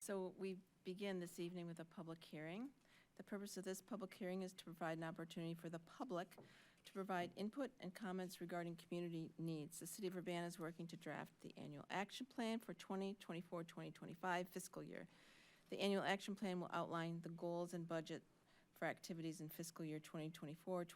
So we begin this evening with a public hearing. The purpose of this public hearing is to provide an opportunity for the public to provide input and comments regarding community needs. The City of Urbana is working to draft the annual action plan for 2024-2025 fiscal year. The annual action plan will outline the goals and budget for activities in fiscal year 2024-2025.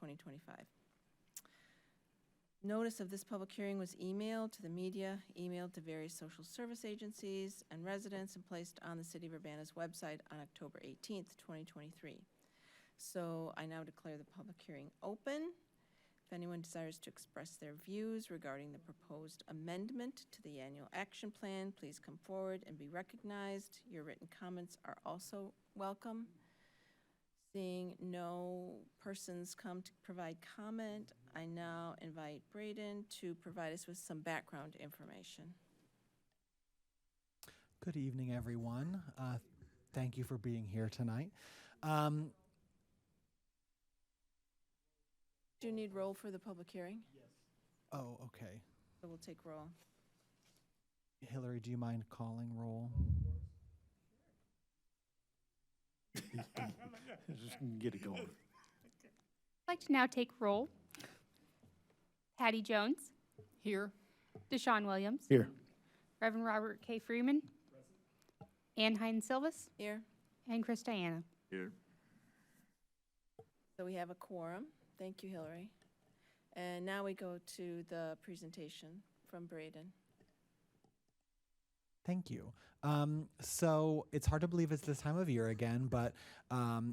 Notice of this public hearing was emailed to the media, emailed to various social service agencies and residents, and placed on the City of Urbana's website on October 18th, 2023. So I now declare the public hearing open. If anyone desires to express their views regarding the proposed amendment to the annual action plan, please come forward and be recognized. Your written comments are also welcome. Seeing no persons come to provide comment, I now invite Braden to provide us with some background information. Good evening, everyone. Thank you for being here tonight. Do you need roll for the public hearing? Yes. Oh, okay. So we'll take roll. Hillary, do you mind calling roll? Just get it going. I'd like to now take roll. Patty Jones. Here. Deshaun Williams. Here. Reverend Robert K. Freeman. Ann Hines Silvas. Here. And Chris Diana. Here. So we have a quorum. Thank you, Hillary. And now we go to the presentation from Braden. Thank you. So it's hard to believe it's this time of year again, but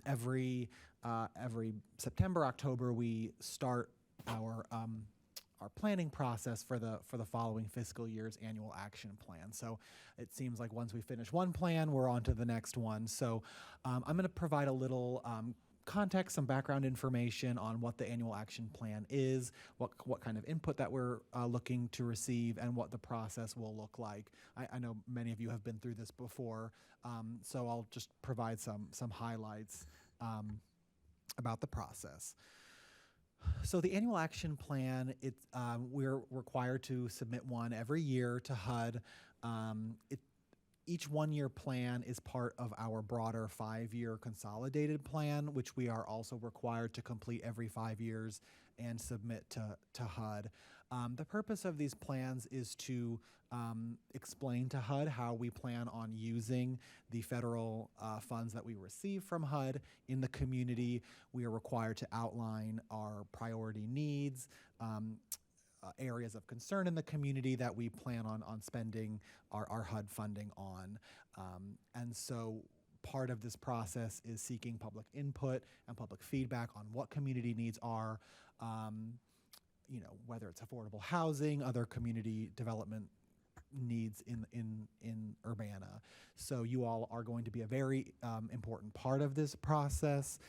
every September, October, we start our planning process for the following fiscal year's annual action plan. So it seems like once we finish one plan, we're on to the next one. So I'm going to provide a little context, some background information on what the annual action plan is, what kind of input that we're looking to receive, and what the process will look like. I know many of you have been through this before, so I'll just provide some highlights about the process. So the annual action plan, we're required to submit one every year to HUD. Each one-year plan is part of our broader 5-year consolidated plan, which we are also required to complete every 5 years and submit to HUD. The purpose of these plans is to explain to HUD how we plan on using the federal funds that we receive from HUD in the community. We are required to outline our priority needs, areas of concern in the community that we plan on spending our HUD funding on. And so part of this process is seeking public input and public feedback on what community needs are, whether it's affordable housing, other community development needs in Urbana. So you all are going to be a very important part of this process.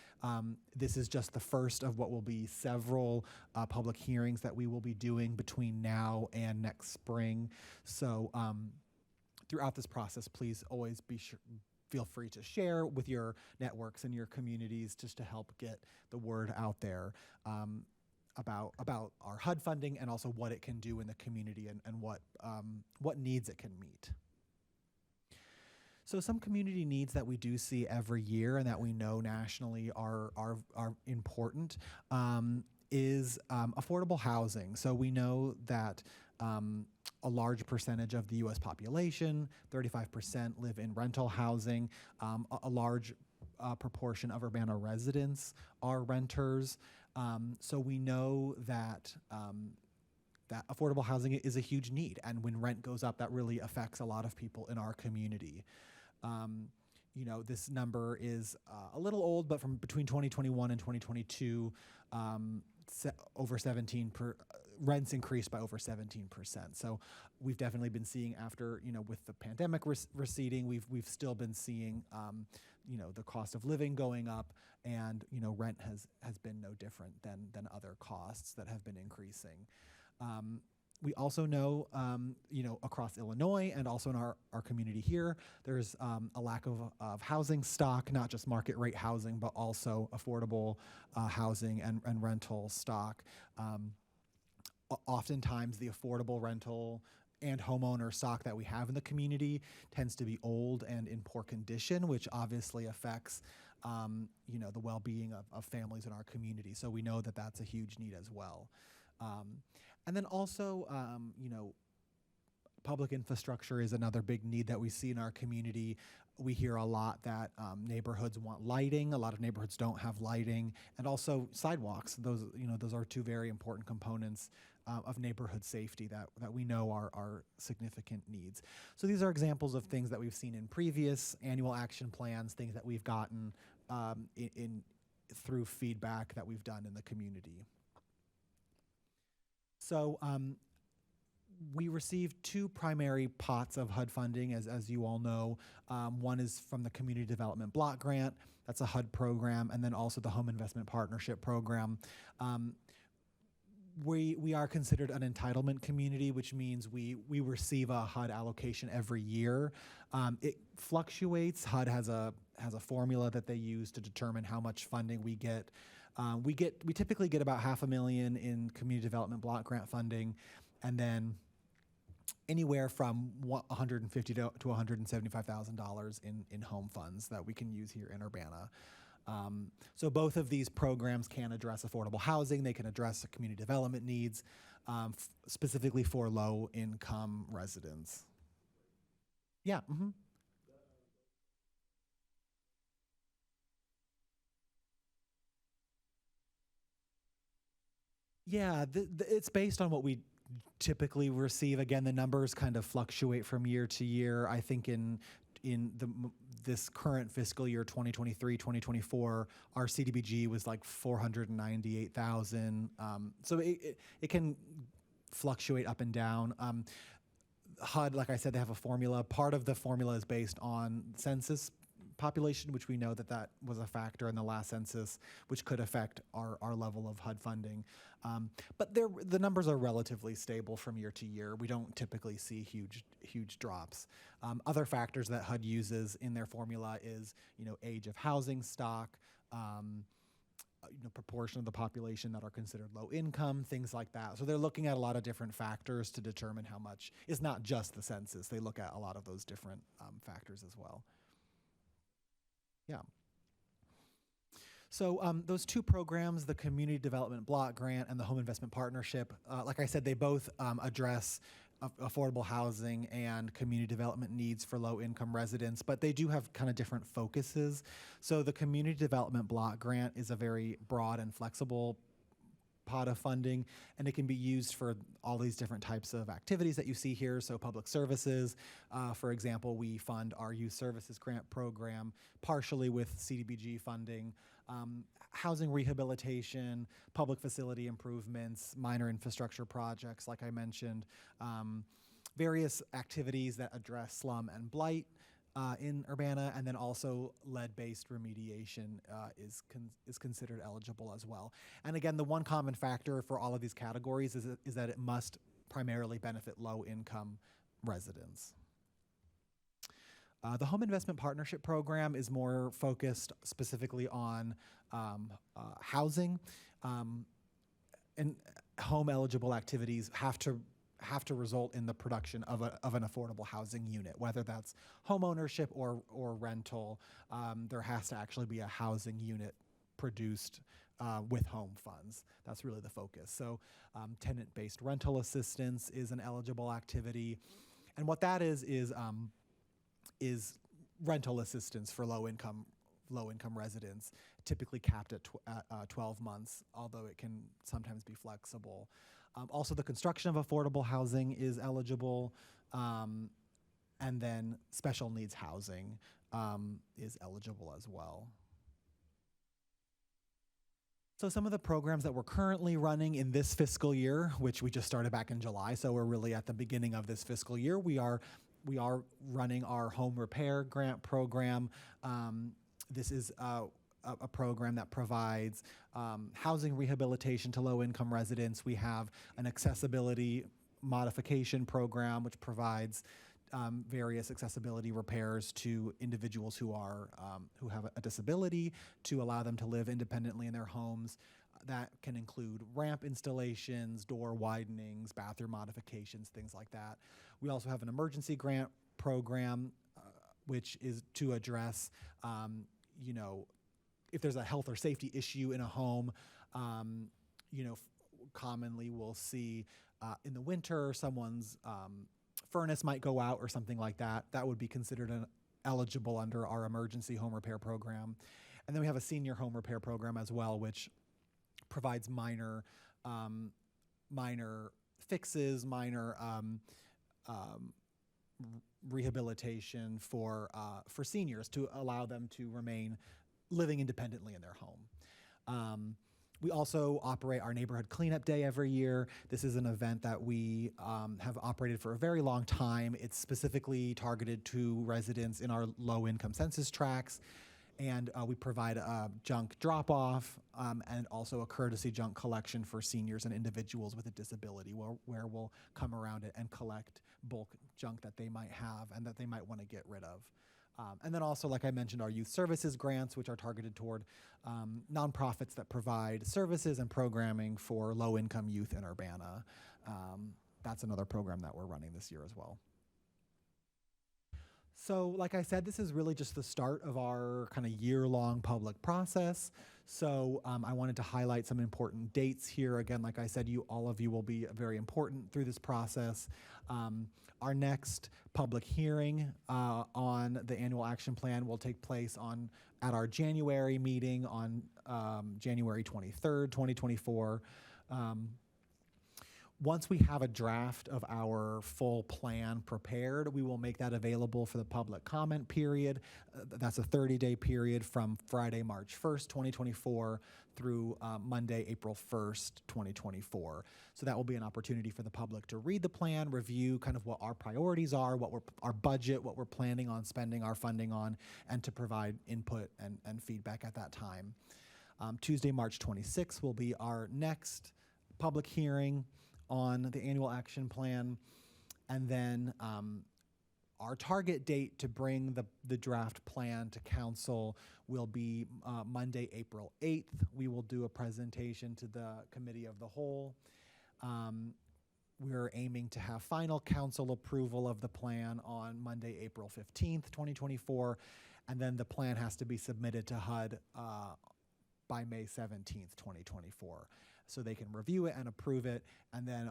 This is just the first of what will be several public hearings that we will be doing between now and next spring. So throughout this process, please always feel free to share with your networks and your communities just to help get the word out there about our HUD funding and also what it can do in the community and what needs it can meet. So some community needs that we do see every year and that we know nationally are important is affordable housing. So we know that a large percentage of the U.S. population, 35%, live in rental housing. A large proportion of Urbana residents are renters. So we know that that affordable housing is a huge need, and when rent goes up, that really affects a lot of people in our community. This number is a little old, but from between 2021 and 2022, rents increased by over 17%. So we've definitely been seeing after, with the pandemic receding, we've still been seeing, the cost of living going up, and, rent has been no different than other costs that have been increasing. We also know, across Illinois and also in our community here, there's a lack of housing stock, not just market rate housing, but also affordable housing and rental stock. Oftentimes the affordable rental and homeowner stock that we have in the community tends to be old and in poor condition, which obviously affects the well-being of families in our community. So we know that that's a huge need as well. And then also, public infrastructure is another big need that we see in our community. We hear a lot that neighborhoods want lighting. A lot of neighborhoods don't have lighting, and also sidewalks. Those are two very important components of neighborhood safety that we know are significant needs. So these are examples of things that we've seen in previous annual action plans, things that we've gotten through feedback that we've done in the community. So we received two primary pots of HUD funding, as you all know. One is from the Community Development Block Grant. That's a HUD program, and then also the Home Investment Partnership Program. We are considered an entitlement community, which means we receive a HUD allocation every year. It fluctuates. HUD has a formula that they use to determine how much funding we get. We typically get about $500,000 in community development block grant funding, and then anywhere from $150,000 to $175,000 in home funds that we can use here in Urbana. So both of these programs can address affordable housing. They can address community development needs, specifically for low-income residents. Yeah. Mm-hmm. Yeah, it's based on what we typically receive. Again, the numbers kind of fluctuate from year to year. I think in this current fiscal year, 2023, 2024, our CDBG was like 498,000. So it can fluctuate up and down. HUD, like I said, they have a formula. Part of the formula is based on census population, which we know that was a factor in the last census, which could affect our level of HUD funding. But the numbers are relatively stable from year to year. We don't typically see huge drops. Other factors that HUD uses in their formula is, age of housing stock, proportion of the population that are considered low income, things like that. So they're looking at a lot of different factors to determine how much. It's not just the census. They look at a lot of those different factors as well. Yeah. So those two programs, the Community Development Block Grant and the Home Investment Partnership, like I said, they both address affordable housing and community development needs for low-income residents, but they do have kind of different focuses. So the Community Development Block Grant is a very broad and flexible pot of funding, and it can be used for all these different types of activities that you see here. So public services, for example, we fund our youth services grant program partially with CDBG funding, housing rehabilitation, public facility improvements, minor infrastructure projects, like I mentioned, various activities that address slum and blight in Urbana, and then also lead-based remediation is considered eligible as well. And again, the one common factor for all of these categories is that it must primarily benefit low-income residents. The Home Investment Partnership Program is more focused specifically on housing, and home-eligible activities have to result in the production of an affordable housing unit, whether that's home ownership or rental. There has to actually be a housing unit produced with home funds. That's really the focus. So tenant-based rental assistance is an eligible activity. And what that is rental assistance for low-income residents, typically capped at 12 months, although it can sometimes be flexible. Also, the construction of affordable housing is eligible, and then special needs housing is eligible as well. So some of the programs that we're currently running in this fiscal year, which we just started back in July, so we're really at the beginning of this fiscal year, we are running our home repair grant program. This is a program that provides housing rehabilitation to low-income residents. We have an accessibility modification program, which provides various accessibility repairs to individuals who have a disability to allow them to live independently in their homes. that can include ramp installations, door widenings, bathroom modifications, things like that. We also have an emergency grant program, which is to address, you know, if there's a health or safety issue in a home. You know, commonly we'll see in the winter someone's furnace might go out or something like that. That would be considered eligible under our emergency home repair program. And then we have a senior home repair program as well, which provides minor fixes, minor rehabilitation for seniors to allow them to remain living independently in their home. We also operate our neighborhood cleanup day every year. This is an event that we have operated for a very long time. It's specifically targeted to residents in our low-income census tracts. And we provide a junk drop-off and also a courtesy junk collection for seniors and individuals with a disability, where we'll come around it and collect bulk junk that they might have and that they might want to get rid of. And then also, like I mentioned, our youth services grants, which are targeted toward nonprofits that provide services and programming for low-income youth in Urbana. That's another program that we're running this year as well. So, like I said, this is really just the start of our kind of year-long public process. So I wanted to highlight some important dates here. Again, like I said, all of you will be very important through this process. Our next public hearing on the annual action plan will take place at our January meeting on January 23rd, 2024. Once we have a draft of our full plan prepared, we will make that available for the public comment period. That's a 30-day period from Friday, March 1st, 2024 through Monday, April 1st, 2024. So that will be an opportunity for the public to read the plan, review kind of what our priorities are, our budget, what we're planning on spending our funding on, and to provide input and feedback at that time. Tuesday, March 26th will be our next public hearing on the annual action plan. And then our target date to bring the draft plan to council will be Monday, April 8th. We will do a presentation to the committee of the whole. We're aiming to have final council approval of the plan on Monday, April 15th, 2024. And then the plan has to be submitted to HUD by May 17th, 2024. So they can review it and approve it, and then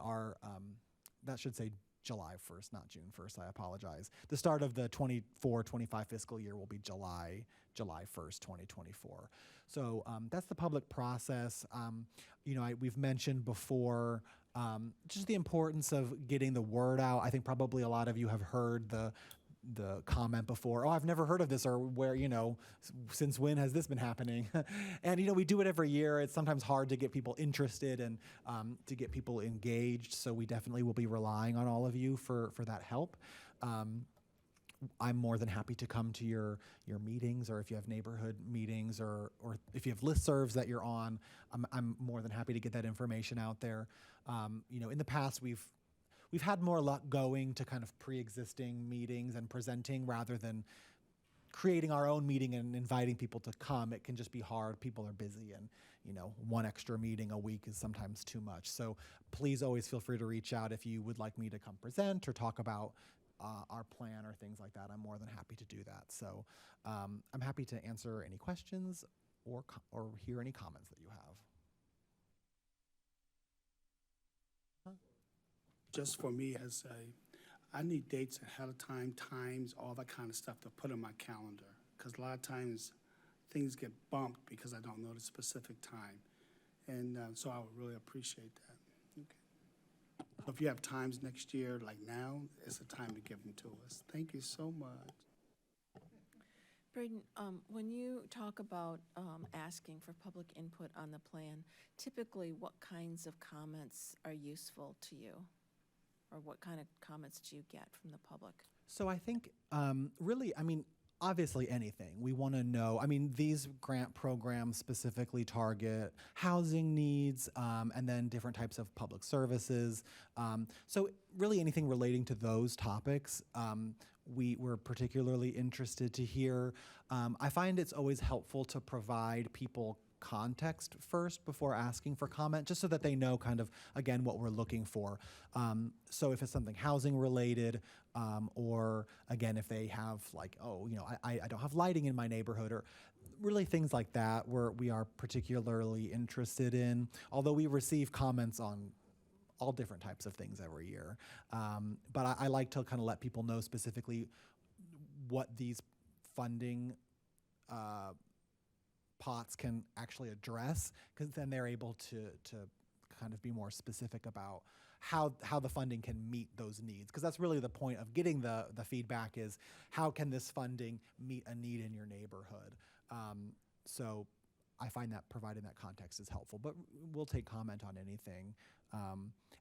that should say July 1st, not June 1st, I apologize. The start of the 24-25 fiscal year will be July 1st, 2024. So that's the public process. You know, we've mentioned before just the importance of getting the word out. I think probably a lot of you have heard the comment before, oh, I've never heard of this, or where, you know, since when has this been happening? And, you know, we do it every year. It's sometimes hard to get people interested and to get people engaged. So we definitely will be relying on all of you for that help. I'm more than happy to come to your meetings, or if you have neighborhood meetings, or if you have listservs that you're on, I'm more than happy to get that information out there. You know, in the past, we've had more luck going to kind of pre-existing meetings and presenting rather than creating our own meeting and inviting people to come. It can just be hard. People are busy, and, you know, one extra meeting a week is sometimes too much. So please always feel free to reach out if you would like me to come present or talk about our plan or things like that. I'm more than happy to do that. So I'm happy to answer any questions or hear any comments that you have. Just for me, I need dates ahead of time, times, all that kind of stuff to put in my calendar. Because a lot of times things get bumped because I don't know the specific time. And so I would really appreciate that. Okay. So if you have times next year, like now, it's the time to give them to us. Thank you so much. Braden, when you talk about asking for public input on the plan, typically what kinds of comments are useful to you? Or what kind of comments do you get from the public? So I think really, I mean, obviously anything. We want to know, I mean, these grant programs specifically target housing needs and then different types of public services. So really anything relating to those topics, we're particularly interested to hear. I find it's always helpful to provide people context first before asking for comment, just so that they know kind of, again, what we're looking for. So if it's something housing related, or again, if they have like, oh, you know, I don't have lighting in my neighborhood, or really things like that, where we are particularly interested in, although we receive comments on all different types of things every year. But I like to kind of let people know specifically what these funding pots can actually address, because then they're able to kind of be more specific about how the funding can meet those needs. Because that's really the point of getting the feedback, is how can this funding meet a need in your neighborhood? So I find that providing that context is helpful, but we'll take comment on anything.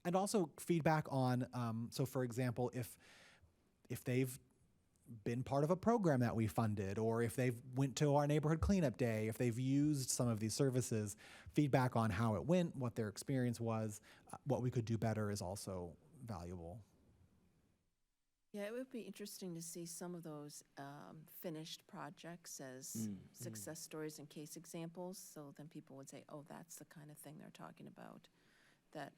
And also feedback on, so for example, if they've been part of a program that we funded, or if they've went to our neighborhood cleanup day, if they've used some of these services, feedback on how it went, what their experience was, what we could do better is also valuable. Yeah, it would be interesting to see some of those finished projects as success stories and case examples, so then people would say, oh, that's the kind of thing they're talking about that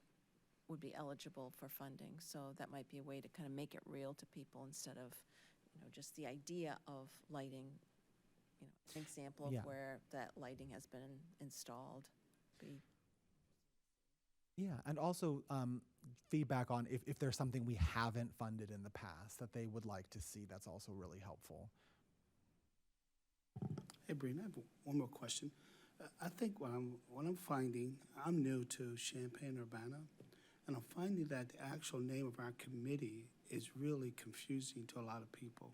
would be eligible for funding. So that might be a way to kind of make it real to people, instead of, you know, just the idea of lighting, you know, an example of Yeah. where that lighting has been installed. Yeah, and also feedback on if there's something we haven't funded in the past that they would like to see. That's also really helpful. Hey, Breen, I have one more question. I think what I'm finding, I'm new to Champaign-Urbana, and I'm finding that the actual name of our committee is really confusing to a lot of people,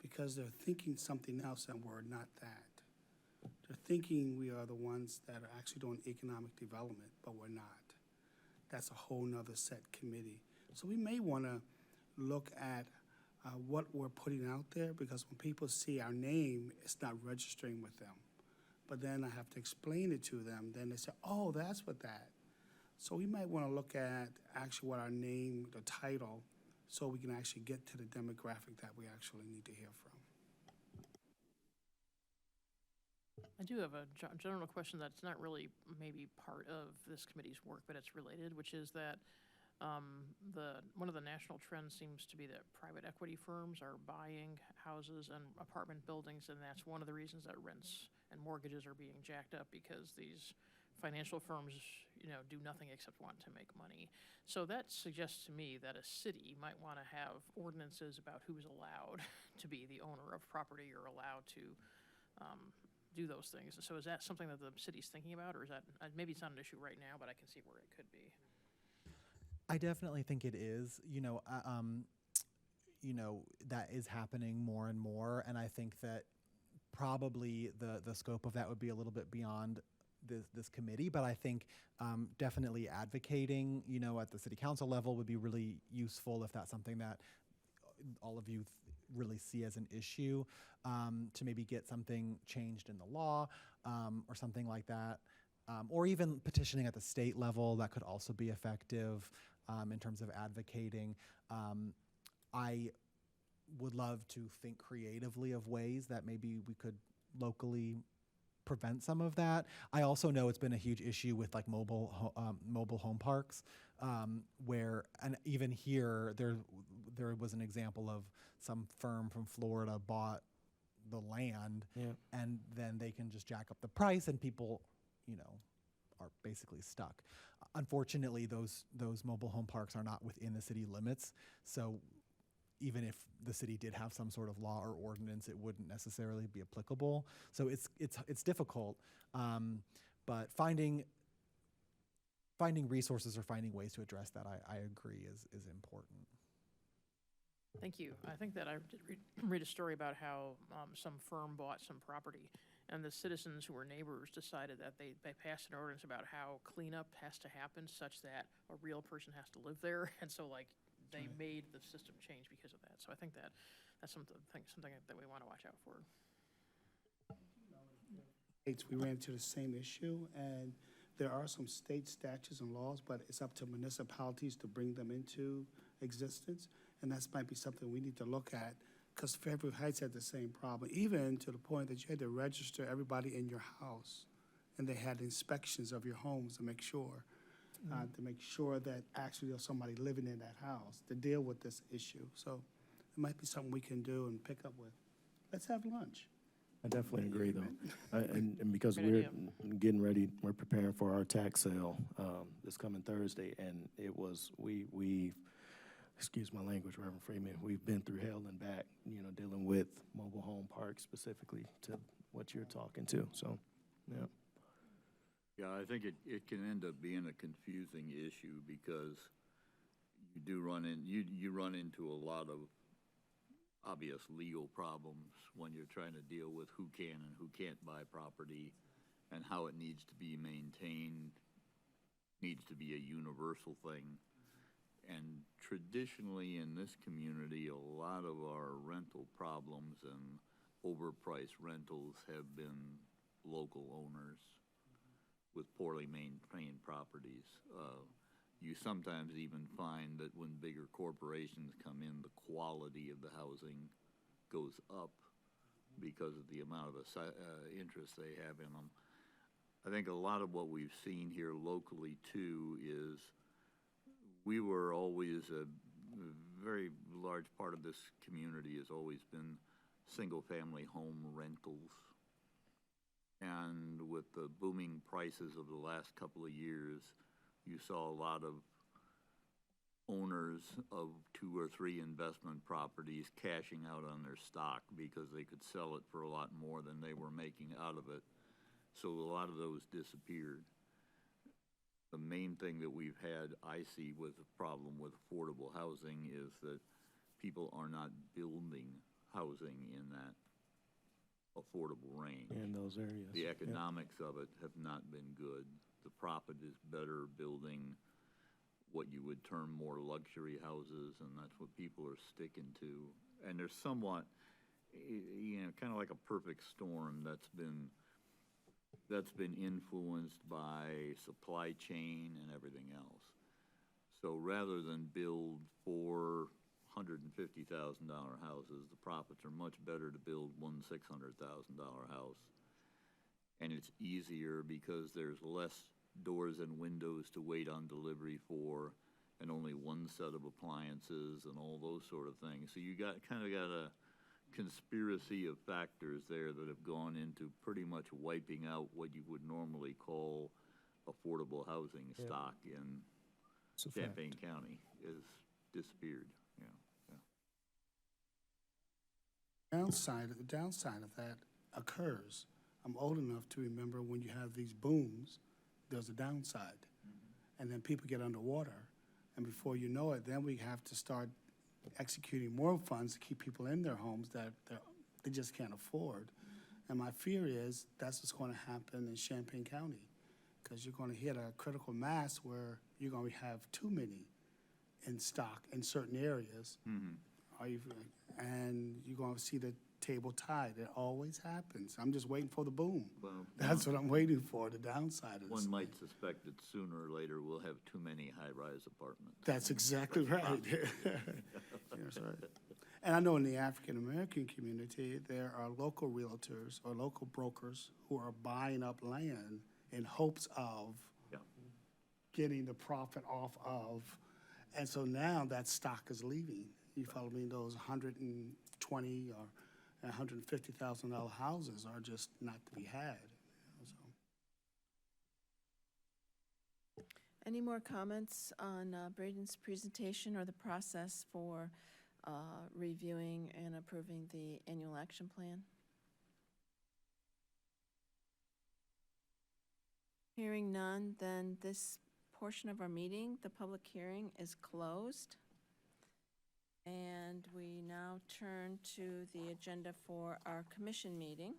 because they're thinking something else and we're not that. They're thinking we are the ones that are actually doing economic development, but we're not. That's a whole nother set committee. So we may want to look at what we're putting out there, because when people see our name, it's not registering with them. But then I have to explain it to them. Then they say, oh, that's what that. So we might want to look at actually what our name, the title, so we can actually get to the demographic that we actually need to hear from. I do have a general question that's not really maybe part of this committee's work, but it's related, which is that one of the national trends seems to be that private equity firms are buying houses and apartment buildings, and that's one of the reasons that rents and mortgages are being jacked up, because these financial firms, you know, do nothing except want to make money. So that suggests to me that a city might want to have ordinances about who's allowed to be the owner of property, or allowed to do those things. So is that something that the city's thinking about, or is that, maybe it's not an issue right now, but I can see where it could be. I definitely think it is. You know, that is happening more and more, and I think that probably the scope of that would be a little bit beyond this committee, but I think definitely advocating, you know, at the city council level would be really useful, if that's something that all of you really see as an issue, to maybe get something changed in the law, or something like that. Or even petitioning at the state level, that could also be effective in terms of advocating. I would love to think creatively of ways that maybe we could locally prevent some of that. I also know it's been a huge issue with like mobile home parks, where, and even here, there was an example of some firm from Florida bought the land, and then they can just jack up the price, and people, you know, are basically stuck. Unfortunately, those mobile home parks are not within the city limits, so even if the city did have some sort of law or ordinance, it wouldn't necessarily be applicable. So it's difficult, but finding resources or finding ways to address that, I agree, is important. Thank you. I think that I did read a story about how some firm bought some property, and the citizens who were neighbors decided that they passed an ordinance about how cleanup has to happen such that a real person has to live there, and so like they made the system change because of that. So I think that's something that we want to watch out for. We ran into the same issue, and there are some state statutes and laws, but it's up to municipalities to bring them into existence, and that might be something we need to look at, because Fairview Heights had the same problem, even to the point that you had to register everybody in your house and they had inspections of your homes to make sure that actually there's somebody living in that house to deal with this issue. So it might be something we can do and pick up with. Let's have lunch. I definitely agree, though. And because Great we're idea. getting ready, we're preparing for our tax sale this coming Thursday, and we excuse my language, Reverend Freeman, we've been through hell and back, dealing with mobile home parks specifically to what you're talking to, so, yeah. Yeah, I think it can end up being a confusing issue because you run into a lot of obvious legal problems when you're trying to deal with who can and who can't buy property and how it needs to be maintained, needs to be a universal thing. And traditionally in this community, a lot of our rental problems and overpriced rentals have been local owners with poorly maintained properties. You sometimes even find that when bigger corporations come in, the quality of the housing goes up because of the amount of interest they have in them. I think a lot of what we've seen here locally too is we were always a very large part of this community has always been single-family home rentals. And with the booming prices of the last couple of years, you saw a lot of owners of 2 or 3 investment properties cashing out on their stock because they could sell it for a lot more than they were making out of it. So a lot of those disappeared. The main thing that we've had, I see, with the problem with affordable housing is that people are not building housing in that affordable range. In those areas. The yeah. economics of it have not been good. The profit is better building what you would term more luxury houses, and that's what people are sticking to. And there's somewhat, kind of like a perfect storm that's been influenced by supply chain and everything else. So rather than build $450,000 houses, the profits are much better to build one $600,000 house. And it's easier because there's less doors and windows to wait on delivery for, and only one set of appliances and all those sort of things. So you kind of got a conspiracy of factors there that have gone into pretty much wiping out what you would normally call affordable housing stock in It's a fact. Champaign County is disappeared. The downside of that occurs. I'm old enough to remember when you have these booms, there's a downside. And then people get underwater. And before you know it, then we have to start executing more funds to keep people in their homes that they just can't afford. And my fear is that's what's going to happen in Champaign County, because you're going to hit a critical mass where you're going to have too many in stock in certain areas. And you're going to see the table tide. It always happens. I'm just waiting for the boom. Well, That's what I'm waiting for, the downside of this. one might suspect that sooner or later we'll have too many high-rise apartments. That's exactly right. That's right. And I know in the African-American community, there are local realtors or local brokers who are buying up land in hopes of Yeah. getting the profit off of. And so now that stock is leaving. You follow me? Those $120,000 or $150,000 houses are just not to be had. So. Any more comments on Braden's presentation or the process for reviewing and approving the annual action plan? Hearing none, then this portion of our meeting, the public hearing, is closed. And we now turn to the agenda for our commission meeting.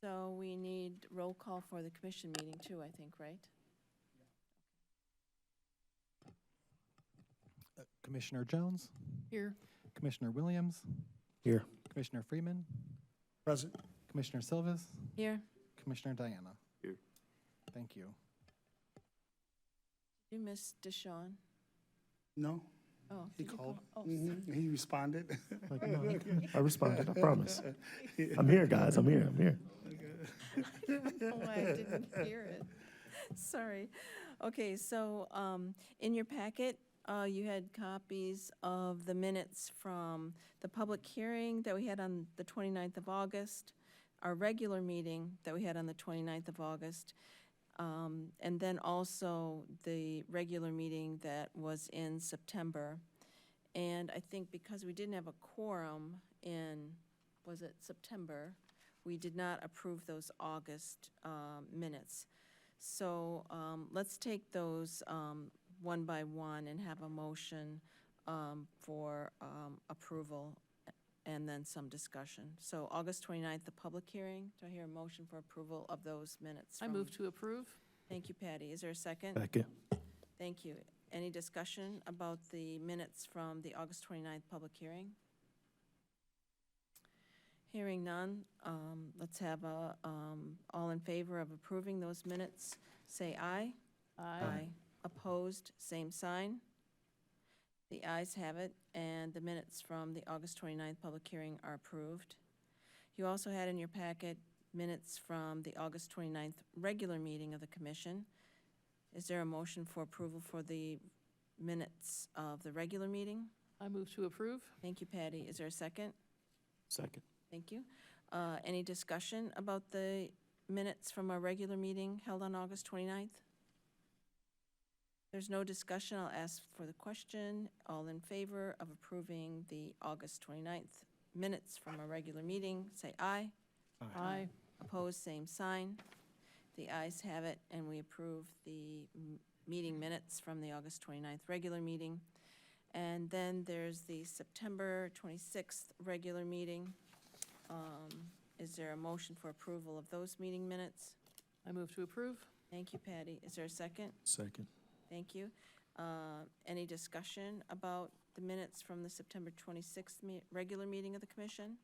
So we need roll call for the commission meeting too, I think, right? Commissioner Jones, Here. Commissioner Williams, Here. Commissioner Freeman, Present. Commissioner Silvas, Here. Commissioner Diana. Here. Thank you. You missed Deshawn. No, Oh, he did you called. call? Oh, He responded. Like, no, I responded, I promise. I'm here, guys, I'm here. Oh, I didn't hear it. Sorry. Okay, so in your packet, you had copies of the minutes from the public hearing that we had on the 29th of August, our regular meeting that we had on the 29th of August, and then also the regular meeting that was in September. And I think because we didn't have a quorum in, was it September, we did not approve those August minutes. So let's take those one by one and have a motion for approval and then some discussion. So August 29th, the public hearing. Do I hear a motion for approval of those minutes? I move to approve. Thank you, Patty. Is there a second? Second. Thank you. Any discussion about the minutes from the August 29th public hearing? Hearing none, let's have a, all in favor of approving those minutes, say aye. Aye. Opposed, same sign. The ayes have it, and the minutes from the August 29th public hearing are approved. You also had in your packet minutes from the August 29th regular meeting of the commission. Is there a motion for approval for the minutes of the regular meeting? I move to approve. Thank you, Patty. Is there a second? Second. Thank you. Any discussion about the minutes from our regular meeting held on August 29th? There's no discussion. I'll ask for the question. All in favor of approving the August 29th minutes from our regular meeting, say aye. Aye. Opposed, same sign. The ayes have it, and we approve the meeting minutes from the August 29th regular meeting. And then there's the September 26th regular meeting. Is there a motion for approval of those meeting minutes? I move to approve. Thank you, Patty. Is there a second? Second. Thank you. Any discussion about the minutes from the September 26th regular meeting of the commission?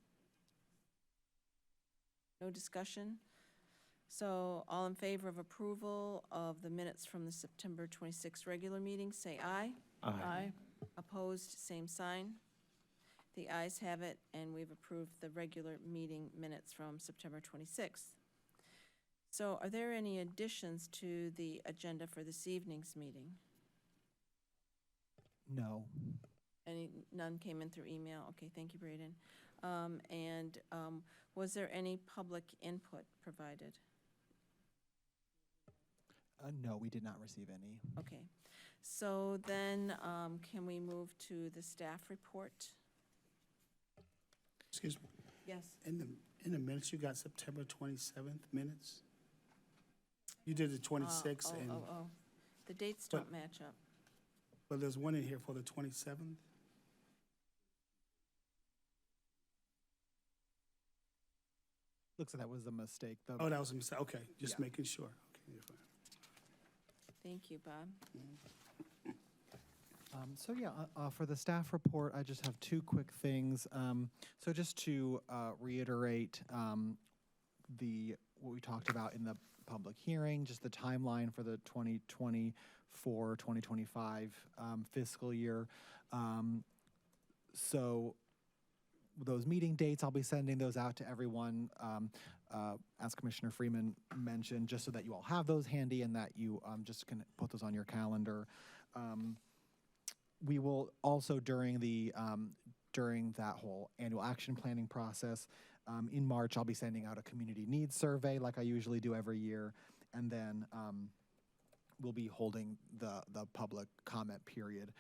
No discussion? So all in favor of approval of the minutes from the September 26th regular meeting, say aye. Aye. Opposed, same sign. The ayes have it, and we've approved the regular meeting minutes from September 26th. So are there any additions to the agenda for this evening's meeting? No. None came in through email? Okay, thank you, Braden. And was there any public input provided? No, we did not receive any. Okay, so then can we move to the staff report? Excuse me, Yes. in the minutes, you got September 27th minutes? You did the 26th, and, Oh, the dates But- don't match up. but there's one in here for the 27th? Looks like that was a mistake. Oh, that was a mistake, okay, just Yeah. making sure. Okay, you're fine. Thank you, Bob. So yeah, for the staff report, I just have two quick things. So just to reiterate what we talked about in the public hearing, just the timeline for the 2024-2025 fiscal year. So those meeting dates, I'll be sending those out to everyone, as Commissioner Freeman mentioned, just so that you all have those handy and that you just can put those on your calendar. We will also, during that whole annual action planning process, in March, I'll be sending out a community needs survey like I usually do every year, and then we'll be holding the public comment period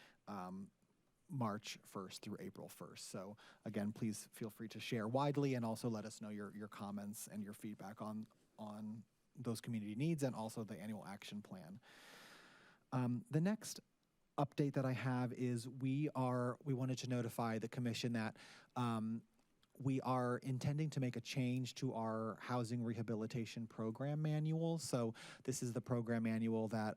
March 1st through April 1st. So again, please feel free to share widely and also let us know your comments and your feedback on those community needs and also the annual action plan. The next update that I have is we wanted to notify the commission that we are intending to make a change to our housing rehabilitation program manual. So this is the program manual that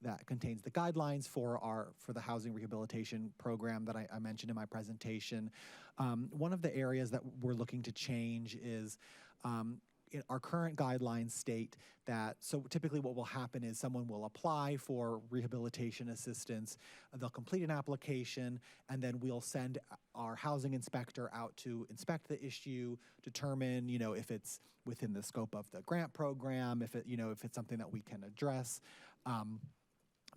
that contains the guidelines for the housing rehabilitation program that I mentioned in my presentation. One of the areas that we're looking to change is our current guidelines state that, so typically what will happen is someone will apply for rehabilitation assistance, they'll complete an application, and then we'll send our housing inspector out to inspect the issue, determine, if it's within the scope of the grant program, if it's something that we can address.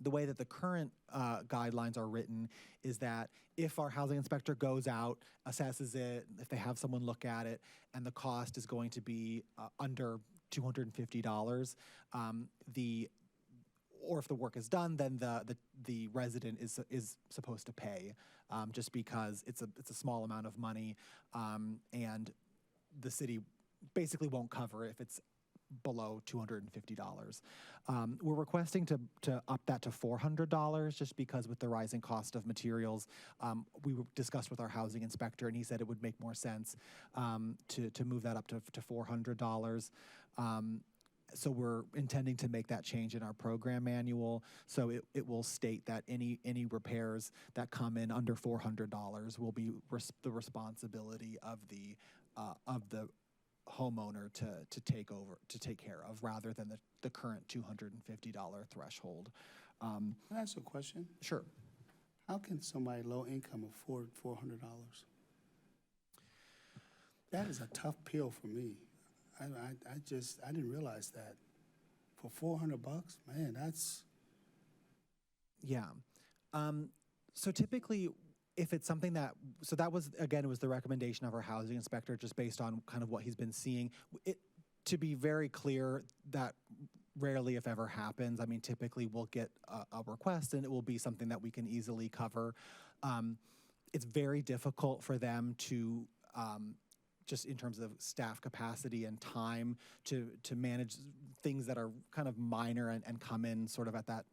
The way that the current guidelines are written is that if our housing inspector goes out, assesses it, if they have someone look at it, and the cost is going to be under $250, or if the work is done, then the resident is supposed to pay, just because it's a small amount of money, and the city basically won't cover it if it's below $250. We're requesting to up that to $400, just because with the rising cost of materials, we discussed with our housing inspector, and he said it would make more sense to move that up to $400. So we're intending to make that change in our program manual. So it will state that any repairs that come in under $400 will be the responsibility of the homeowner to take care of, rather than the current $250 threshold. Can I ask a question? Sure. How can somebody low income afford $400? That is a tough pill for me. I didn't realize that. For $400, man, that's. Yeah. So typically, if it's something that was, again, it was the recommendation of our housing inspector, just based on kind of what he's been seeing. To be very clear, that rarely, if ever, happens. I mean, typically we'll get a request, and it will be something that we can easily cover. It's very difficult for them to, just in terms of staff capacity and time, to manage things that are kind of minor and come in sort of at that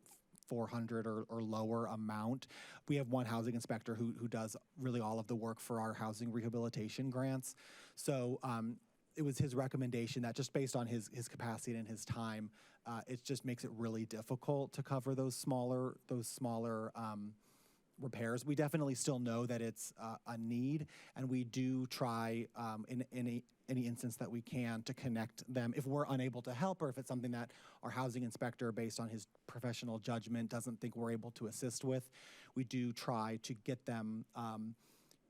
400 or lower amount. We have one housing inspector who does really all of the work for our housing rehabilitation grants. So it was his recommendation that, just based on his capacity and his time, it just makes it really difficult to cover those smaller repairs. We definitely still know that it's a need, and we do try in any instance that we can to connect them if we're unable to help, or if it's something that our housing inspector, based on his professional judgment, doesn't think we're able to assist with. We do try to get them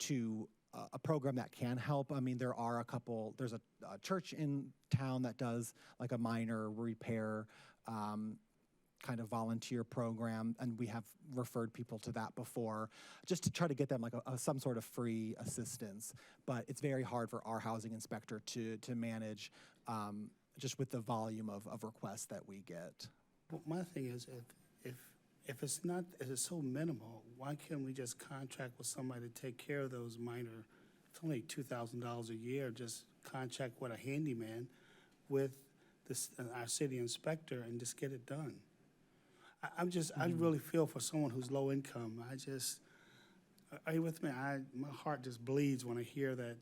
to a program that can help. I mean, there's a church in town that does like a minor repair kind of volunteer program, and we have referred people to that before, just to try to get them like some sort of free assistance. But it's very hard for our housing inspector to manage, just with the volume of requests that we get. Well, my thing is, if it's so minimal, why can't we just contract with somebody to take care of those minor? It's only $2,000 a year. Just contract with a handyman, with our city inspector, and just get it done. I really feel for someone who's low income. Are you with me? My heart just bleeds when I hear that.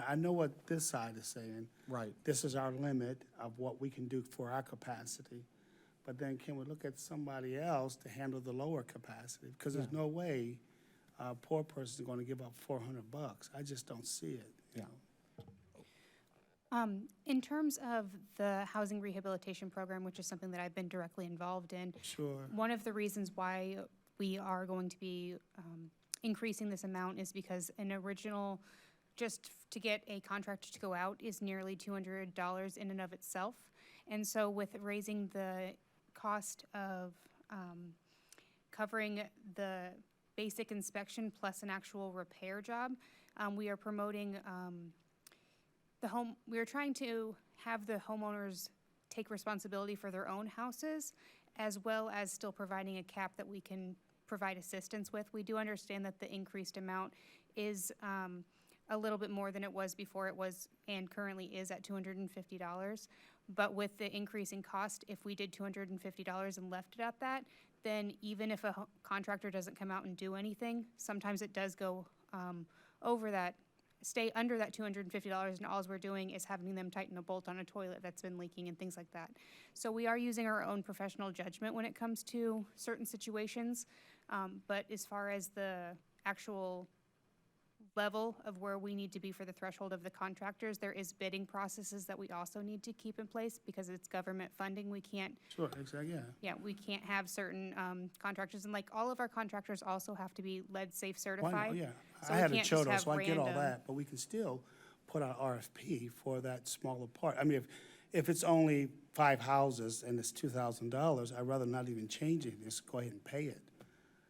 I know what this side is saying. Right. This is our limit of what we can do for our capacity. But then can we look at somebody else to handle the lower capacity? Because there's no way a poor person is going to give up $400. I just don't see it. You know? In terms of the housing rehabilitation program, which is something that I've been directly involved in, Sure. one of the reasons why we are going to be increasing this amount is because an original, just to get a contractor to go out, is nearly $200 in and of itself. And so with raising the cost of covering the basic inspection plus an actual repair job, we are promoting we are trying to have the homeowners take responsibility for their own houses, as well as still providing a cap that we can provide assistance with. We do understand that the increased amount is a little bit more than it was before, it was and currently is at $250. But with the increasing cost, if we did $250 and left it at that, then even if a contractor doesn't come out and do anything, sometimes it does go over that, stay under that $250, and all we're doing is having them tighten a bolt on a toilet that's been leaking and things like that. So we are using our own professional judgment when it comes to certain situations, but as far as the actual level of where we need to be for the threshold of the contractors. There is bidding processes that we also need to keep in place because it's government funding. We can't, Sure, exactly, yeah. yeah, we can't have certain contractors, and like all of our contractors also have to be lead safe Why not? certified. Yeah, So I we had a can't just Chodo, have so I get all random- that, but we can still put out RFP for that smaller part. I mean, if it's only 5 houses and it's $2,000, I'd rather not even change it, just go ahead and pay it.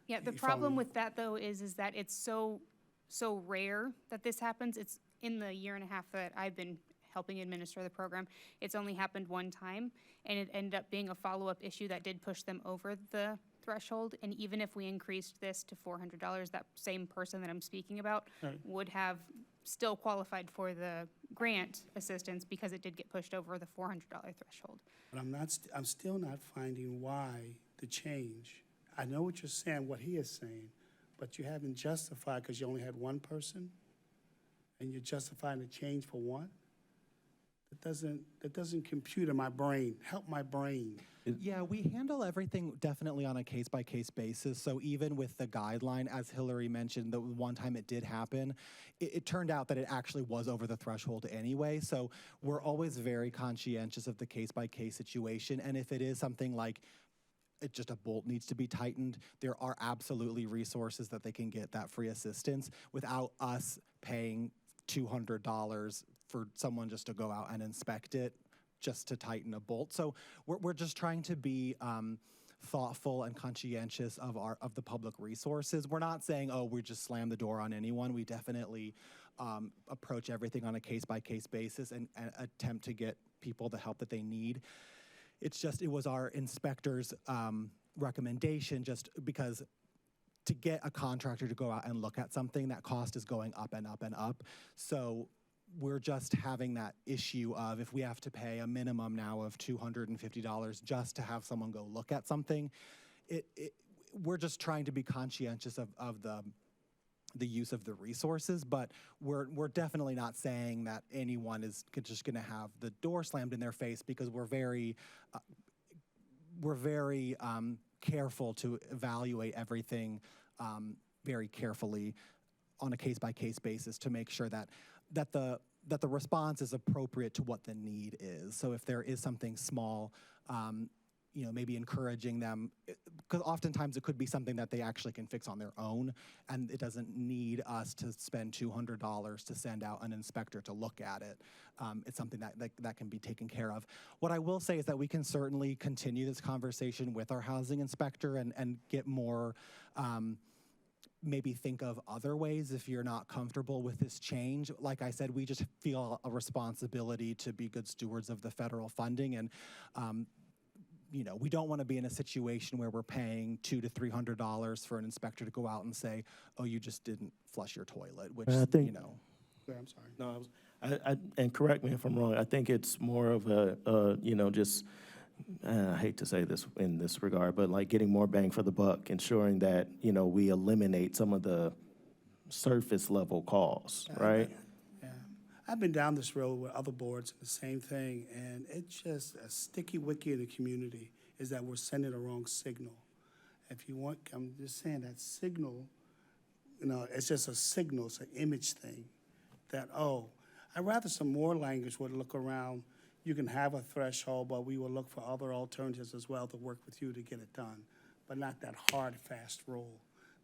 Yeah, the You follow problem me? with that though is that it's so rare that this happens. It's in the year and a half that I've been helping administer the program, it's only happened one time, and it ended up being a follow-up issue that did push them over the threshold. And even if we increased this to $400, that same person that I'm speaking about Right. would have still qualified for the grant assistance because it did get pushed over the $400 threshold. But I'm still not finding why the change. I know what you're saying, what he is saying, but you haven't justified because you only had one person, and you're justifying the change for one? That doesn't compute in my brain, help my brain. Yeah, we handle everything definitely on a case-by-case basis. So even with the guideline, as Hillary mentioned, the one time it did happen, it turned out that it actually was over the threshold anyway. So we're always very conscientious of the case-by-case situation. And if it is something like just a bolt needs to be tightened, there are absolutely resources that they can get that free assistance without us paying $200 for someone just to go out and inspect it, just to tighten a bolt. So we're just trying to be thoughtful and conscientious of the public resources. We're not saying, oh, we just slam the door on anyone. We definitely approach everything on a case-by-case basis and attempt to get people the help that they need. It's just, it was our inspector's recommendation, just because to get a contractor to go out and look at something, that cost is going up and up and up. So we're just having that issue of if we have to pay a minimum now of $250 just to have someone go look at something, we're just trying to be conscientious of the use of the resources, but we're definitely not saying that anyone is just going to have the door slammed in their face, because we're very careful to evaluate everything very carefully on a case-by-case basis to make sure that the response is appropriate to what the need is. So if there is something small, maybe encouraging them, because oftentimes it could be something that they actually can fix on their own, and it doesn't need us to spend $200 to send out an inspector to look at it. It's something that can be taken care of. What I will say is that we can certainly continue this conversation with our housing inspector and get more, maybe think of other ways if you're not comfortable with this change. Like I said, we just feel a responsibility to be good stewards of the federal funding, and we don't want to be in a situation where we're paying $200 to $300 for an inspector to go out and say, "Oh, you just didn't flush your toilet," which I think- Yeah, I'm sorry. No, and correct me if I'm wrong, I think it's more of I hate to say this in this regard, but like getting more bang for the buck, ensuring that, we eliminate some of the surface level costs, right? Yeah, I've been down this road with other boards, the same thing, and it's just a sticky wicky in the community is that we're sending the wrong signal. If you want, I'm just saying that signal, it's just a signal, it's an image thing that, I'd rather some more language would look around. You can have a threshold, but we will look for other alternatives as well to work with you to get it done, but not that hard, fast rule.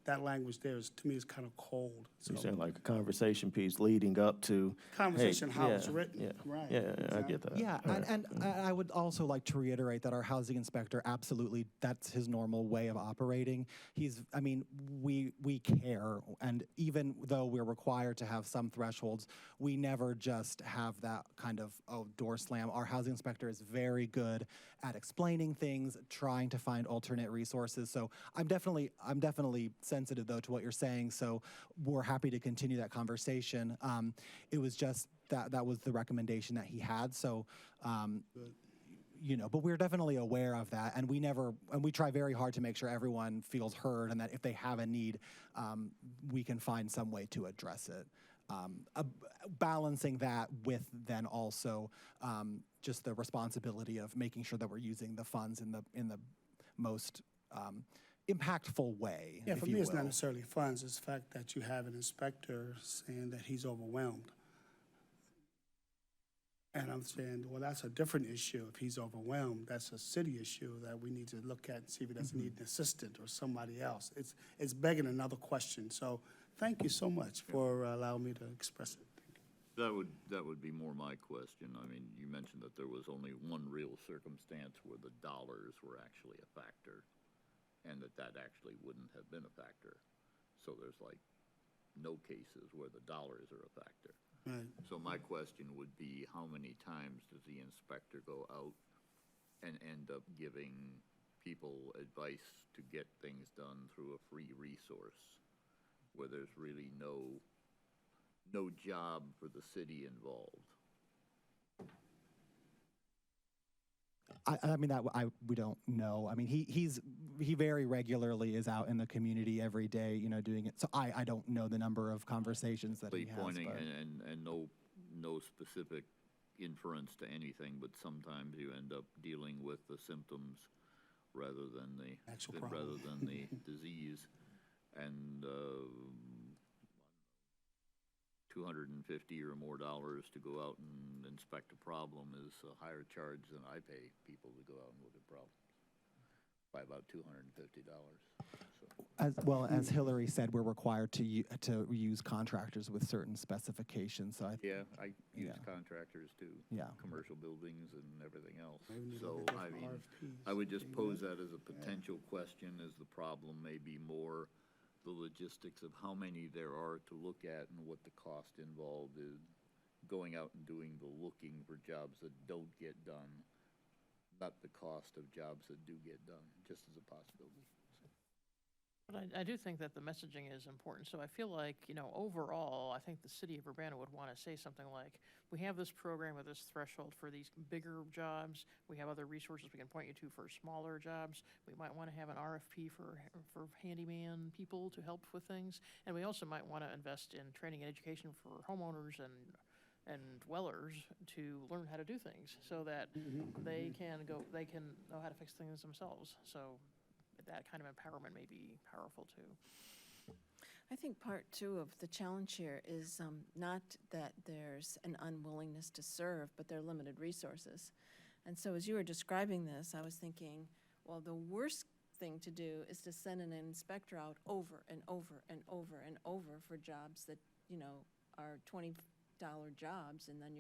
That language there to me, is kind of cold. So you're saying like a conversation piece leading up to. Conversation, hey, how yeah, it's written, yeah, right. Yeah, I exactly. get that. Yeah, All right. and I would also like to reiterate that our housing inspector, absolutely, that's his normal way of operating. We care, and even though we're required to have some thresholds, we never just have that kind of, door slam. Our housing inspector is very good at explaining things, trying to find alternate resources. So I'm definitely sensitive, though, to what you're saying, so we're happy to continue that conversation. It was just that was the recommendation that he had, so but we're definitely aware of that, and we try very hard to make sure everyone feels heard, and that if they have a need, we can find some way to address it. Balancing that with then also just the responsibility of making sure that we're using the funds in the most impactful way. Yeah, if for you me, it's not will. necessarily funds, it's the fact that you have an inspector saying that he's overwhelmed. And I'm saying, well, that's a different issue. If he's overwhelmed, that's a city issue that we need to look at and see if he doesn't need an assistant or somebody else. It's begging another question. So thank you so much for allowing me to express it. That would be more my question. I mean, you mentioned that there was only one real circumstance where the dollars were actually a factor, and that actually wouldn't have been a factor. So there's like no cases where the dollars are a factor. Right. So my question would be, how many times does the inspector go out and end up giving people advice to get things done through a free resource, where there's really no job for the city involved? I mean, we don't know. I mean, he very regularly is out in the community every day, doing it. So I don't know the number of conversations that he has. Pointing but- and no specific inference to anything, but sometimes you end up dealing with the symptoms rather than the Actual rather problem. than the disease. And $250 or more to go out and inspect a problem is a higher charge than I pay people to go out and look at problems, by about $250. So. As Hillary said, we're required to use contractors with certain specifications. So Yeah, I use Yeah. contractors too. Yeah. Commercial buildings and everything else. Maybe we need to So, look at I different mean, RFPs. I would just Maybe pose that- that as a potential question, as the problem may be more the logistics of how many there are to look at and what the cost involved is going out and doing the looking for jobs that don't get done, not the cost of jobs that do get done, just as a possibility. But I do think that the messaging is important, so I feel like, overall, I think the city of Urbana would want to say something like, we have this program with this threshold for these bigger jobs, we have other resources we can point you to for smaller jobs, we might want to have an RFP for handyman people to help with things, and we also might want to invest in training and education for homeowners and dwellers to learn how to do things, so that they can know how to fix things themselves, so that kind of empowerment may be powerful too. I think part two of the challenge here is not that there's an unwillingness to serve, but there are limited resources. And so as you were describing this, I was thinking, well, the worst thing to do is to send an inspector out over and over and over and over for jobs that, are $20 jobs, and then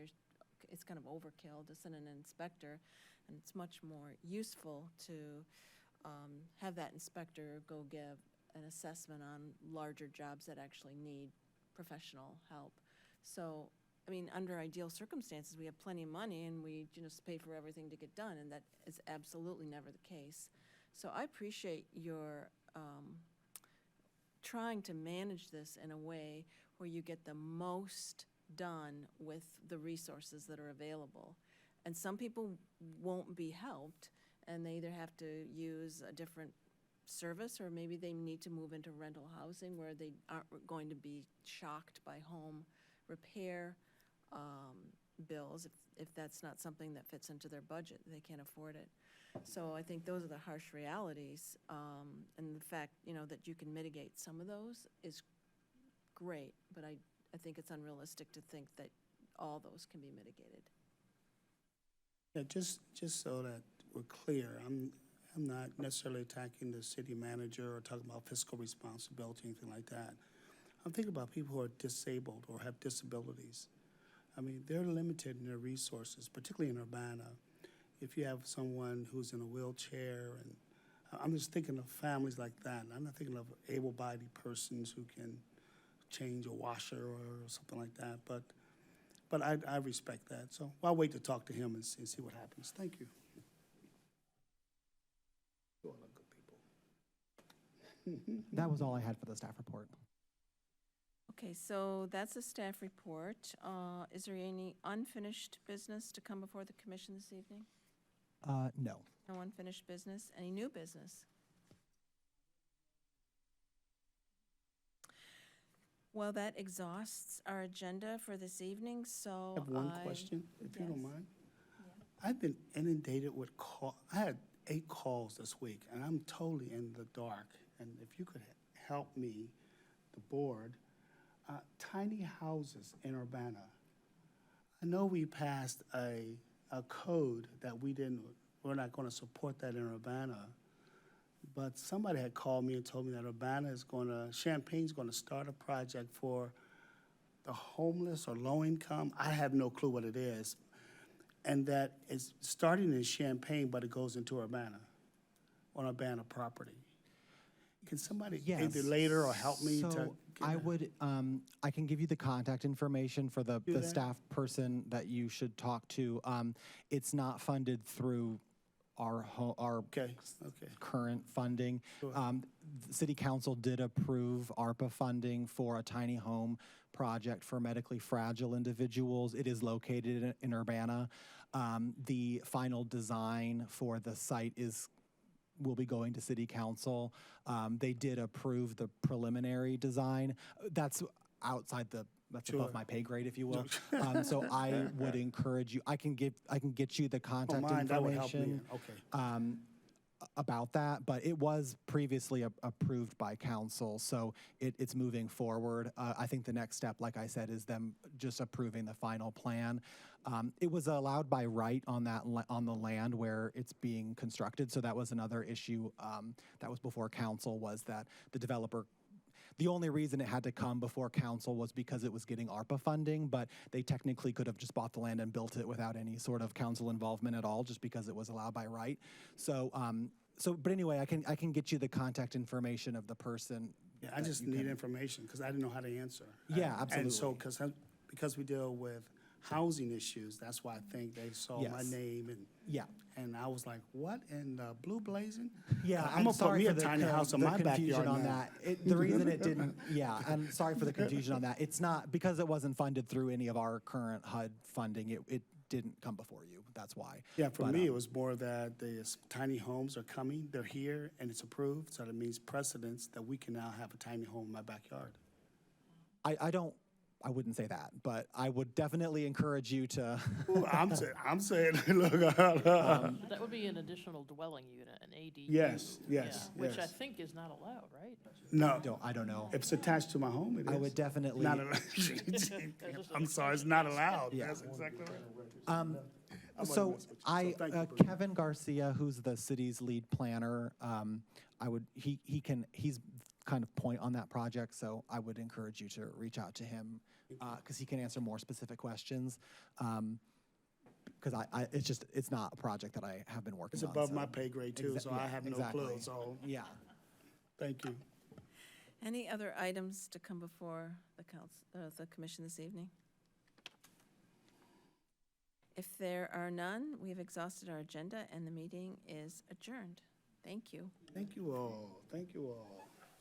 it's kind of overkill to send an inspector, and it's much more useful to have that inspector go give an assessment on larger jobs that actually need professional help. So, I mean, under ideal circumstances, we have plenty of money and we just pay for everything to get done, and that is absolutely never the case. So I appreciate your trying to manage this in a way where you get the most done with the resources that are available. And some people won't be helped, and they either have to use a different service, or maybe they need to move into rental housing where they aren't going to be shocked by home repair bills if that's not something that fits into their budget. They can't afford it. So I think those are the harsh realities, and the fact, that you can mitigate some of those is great, but I think it's unrealistic to think that all those can be mitigated. Yeah, just so that we're clear, I'm not necessarily attacking the city manager or talking about fiscal responsibility, anything like that. I'm thinking about people who are disabled or have disabilities. I mean, they're limited in their resources, particularly in Urbana. If you have someone who's in a wheelchair, and I'm just thinking of families like that. I'm not thinking of able-bodied persons who can change a washer or something like that, but I respect that. So I'll wait to talk to him and see what happens. Thank you. You all are good people. that was all I had for the staff report. Okay, so that's a staff report. Is there any unfinished business to come before the commission this evening? No. No unfinished business? Any new business? Well, that exhausts our agenda for this evening, so I have one question, if you don't yes. mind. I've been inundated with I had 8 calls this week, and I'm totally in the dark. And if you could help me, the board, tiny houses in Urbana. I know we passed a code that we're not gonna support that in Urbana, but somebody had called me and told me that Champaign's gonna start a project for the homeless or low income. I have no clue what it is. And that it's starting in Champaign, but it goes into Urbana, on Urbana property. Can somebody either later or help me to? So I would, I can give you the contact information for the that. staff person that you should talk to. It's not funded through our Okay. current funding. Sure. The City Council did approve ARPA funding for a tiny home project for medically fragile individuals. It is located in Urbana. The final design for the site will be going to City Council. They did approve the preliminary design. That's Sure. above my pay grade, if you will. So I would encourage you. I can get you the contact Mine, that would help me. information Okay. about that, but it was previously approved by council, so it's moving forward. I think the next step, like I said, is them just approving the final plan. It was allowed by right on the land where it's being constructed, so that was another issue that was before council, was that the developer. The only reason it had to come before council was because it was getting ARPA funding, but they technically could have just bought the land and built it without any sort of council involvement at all, just because it was allowed by right. So, but anyway, I can get you the contact information of the person. Yeah, I just need information, because I didn't know how to answer. Yeah, And so, absolutely. because we deal with housing issues, that's why I think they saw my Yes. name, Yeah. and I was like, what in the blue blazing? Yeah, I'm I'm gonna put sorry me for a the tiny house in my confusion backyard on now. that. The reason it didn't, yeah, I'm sorry for the confusion on that. It's not, because it wasn't funded through any of our current HUD funding, it didn't come before you. That's why. Yeah, for But, me, it was more that the tiny homes are coming, they're here, and it's approved, so that means precedence that we can now have a tiny home in my backyard. I wouldn't say that, but I would definitely encourage you to. Ooh, I'm saying, look, That would be an additional dwelling unit, an ADU. Yes, Yeah, yes, which I yes. think is not allowed, right? no, I don't know. if it's attached to my home, it is. I would definitely. Not allowed. I'm sorry, it's not allowed. Yeah. That's exactly right. So thank you, Bruce. Kevin Garcia, who's the city's lead planner, he's kind of point on that project, so I would encourage you to reach out to him, because he can answer more specific questions. Because it's not a project that I have been working It's on. above so- my pay grade too, so I have no clue, exactly. so, Yeah. thank you. Any other items to come before the commission this evening? If there are none, we have exhausted our agenda and the meeting is adjourned. Thank you. Thank you all, thank you all.